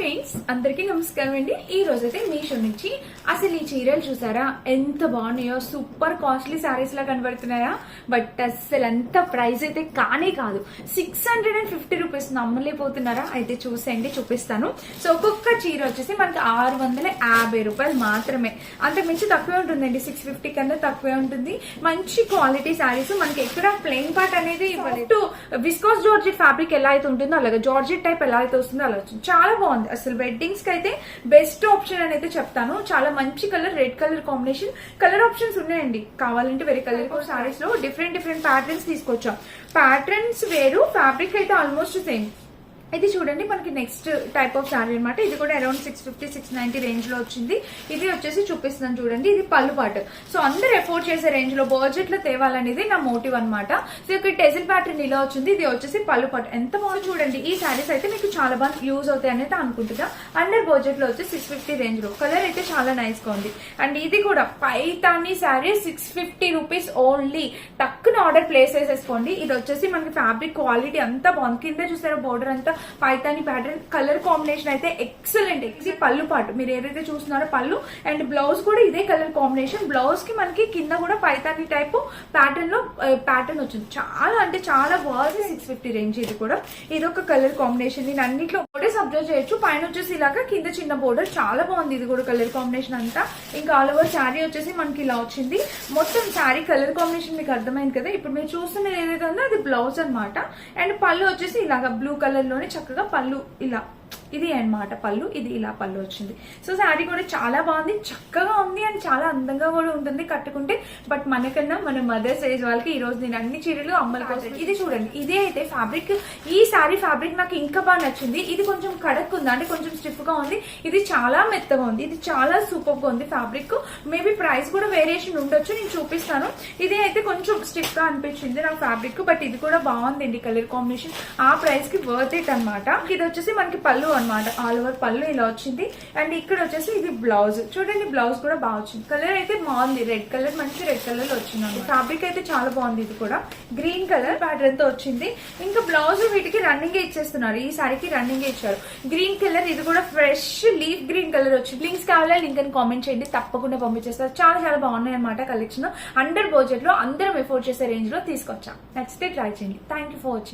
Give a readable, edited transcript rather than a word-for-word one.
Friends అందరికీ నమస్కారం అండి. ఈ రోజైతే మీషో నుంచి అసలు ఈ చీరలు చూసారా ఎంత బాగున్నాయో, సూపర్ కాస్ట్లీ సారీస్ లా కనబడుతున్నాయా, బట్ అసలు అంత ప్రైస్ అయితే కానే కాదు. 650 రూపీస్ నమ్మలేకపోతున్నారా? అయితే చూసేయండి, చూపిస్తాను. సో ఒక్కొక్క చీర వచ్చేసి మనకి 650 రూపాయలు మాత్రమే, అంతకుమించి తక్కువే ఉంటుందండి. 650 కన్నా తక్కువే ఉంటుంది. మంచి క్వాలిటీ సారీస్, మనకి ఎక్కడ ప్లెయిన్ పార్ట్ అనేది ఇవ్వలేదు. విస్కోస్ జార్జెట్ ఫ్యాబ్రిక్ ఎలా అయితే ఉంటుందో అలాగే జార్జెట్ టైప్ ఎలా అయితే వస్తుందో అలా వచ్చింది. చాలా బాగుంది. అసలు వెడ్డింగ్స్ కి అయితే బెస్ట్ ఆప్షన్ అని అయితే చెప్తాను. చాలా మంచి colour, red colour combination. Colour options ఉన్నాయండి, కావాలంటే వేరే కలర్ సారీస్ లో డిఫరెంట్ ప్యాటర్న్స్ తీసుకొచ్చాం. ప్యాటర్న్స్ వేరు, ఫ్యాబ్రిక్ అయితే ఆల్మోస్ట్ సేమ్. ఇది చూడండి, మనకి నెక్స్ట్ టైప్ ఆఫ్ శారీ అనమాట. ఇది కూడా అరౌండ్ 650-690 రేంజ్ లో వచ్చింది. ఇది వచ్చేసి చూపిస్తున్నాను చూడండి, ఇది పళ్ళు పాటు. సో అందరు ఎఫోర్డ్ చేసే రేంజ్ లో బడ్జెట్ లో తేవాలనేది నా మోటివ్ అనమాట. సో ఇక్కడ టెజిల్ ప్యాటర్న్ ఇలా వచ్చింది. ఇది వచ్చేసి పళ్ళు పాటు. ఎంత బాగుంది చూడండి. ఈ శారీస్ అయితే మీకు చాలా బాగా యూజ్ అవుతాయి అనేది అనుకుంటున్నా. అండర్ బడ్జెట్ లో వచ్చి 650 రేంజ్ లో. కలర్ అయితే చాలా నైస్ గా ఉంది. అండ్ ఇది కూడా పైతాని శారీ 650 రూపీస్ ఓన్లీ. టక్కున ఆర్డర్ ప్లేస్ చేసేసుకోండి. ఇది వచ్చేసి మనకి ఫ్యాబ్రిక్ క్వాలిటీ అంతా బాగుంది. కింద చూసారో బోర్డర్ అంతా పైతాని ప్యాటర్న్. కలర్ కాంబినేషన్ అయితే ఎక్సలెంట్. ఇది పళ్ళు పాటు మీరు ఏదైతే చూస్తున్నారో పళ్ళు, అండ్ బ్లౌజ్ కూడా ఇదే కలర్ కాంబినేషన్. బ్లౌజ్ కి మనకి కింద కూడా పైతాని టైప్ ప్యాటర్న్ లో ప్యాటర్న్ వచ్చింది. చాలా అంటే చాలా బాగుంది. 650 రేంజ్. ఇది కూడా ఇదొక కలర్ కాంబినేషన్. నేను అన్నిట్లో బోర్డర్స్ అబ్జర్వ్ చేయొచ్చు. పైన వచ్చేసి ఇలాగా, కింద చిన్న బోర్డర్. చాలా బాగుంది. ఇది కూడా కలర్ కాంబినేషన్ అంతా. ఇంకా ఆల్ ఓవర్ శారీ వచ్చేసి మనకి ఇలా వచ్చింది. మొత్తం శారీ కలర్ కాంబినేషన్ మీకు అర్థమైంది కదా. ఇప్పుడు మీరు చూస్తున్నది ఏదైతే ఉందో అది బ్లౌజ్ అనమాట. అండ్ పళ్ళు వచ్చేసి ఇలాగా బ్లూ కలర్ లోనే చక్కగా పళ్ళు ఇలా, ఇది అన్నమాట పళ్ళు. ఇది ఇలా పళ్ళు వచ్చింది. సో శారీ కూడా చాలా బాగుంది, చక్కగా ఉంది, అండ్ చాలా అందంగా కూడా ఉంటుంది కట్టుకుంటే. బట్ మనకన్నా మన మదర్స్ ఏజ్ వాళ్ళకి ఈ రోజు నేను అన్ని చీరలు అమ్మల కోసం. ఇది చూడండి, ఇదే అయితే ఫ్యాబ్రిక్. ఈ శారీ ఫ్యాబ్రిక్ నాకు ఇంకా బాగా నచ్చింది. ఇది కొంచెం కడక్ ఉంది, అంటే కొంచెం స్టిఫ్ గా ఉంది. ఇది చాలా మెత్తగా ఉంది. ఇది చాలా సూపర్ గా ఉంది ఫ్యాబ్రిక్. మేబీ ప్రైస్ కూడా వేరియేషన్ ఉండొచ్చు, నేను చూపిస్తాను. ఇది అయితే కొంచెం స్టిఫ్ గా అనిపించింది నాకు ఫ్యాబ్రిక్, బట్ ఇది కూడా బాగుందండి. కలర్ కాంబినేషన్ ఆ ప్రైస్ కి వర్త్ ఇట్ అనమాట. ఇది వచ్చేసి మనకి పళ్ళు అనమాట. ఆల్ ఓవర్ పళ్ళు ఇలా వచ్చింది. అండ్ ఇక్కడ వచ్చేసి ఇది బ్లౌజ్. చూడండి, బ్లౌజ్ కూడా బాగా వచ్చింది. కలర్ అయితే బాగుంది. రెడ్ కలర్, మంచి రెడ్ కలర్ లో వచ్చింది. ఫ్యాబ్రిక్ అయితే చాలా బాగుంది. ఇది కూడా గ్రీన్ కలర్ ప్యాటర్న్ తో వచ్చింది. ఇంకా బ్లౌజ్ వీటికి రన్నింగ్ ఇచ్చేస్తున్నారు. ఈ సారీకి రన్నింగ్ ఇచ్చారు. గ్రీన్ కలర్, ఇది కూడా ఫ్రెష్ లీఫ్ గ్రీన్ కలర్ వచ్చింది. లింక్స్ కావాలా లింక్ అని కామెంట్ చేయండి, తప్పకుండా పంపించేస్తారు. చాలా చాలా బాగున్నాయి అనమాట కలెక్షన్. అండర్ బడ్జెట్ లో అందరం ఎఫోర్డ్ చేసే రేంజ్ లో తీసుకొచ్చాం. నచ్చితే ట్రై చేయండి. Thank you for watching.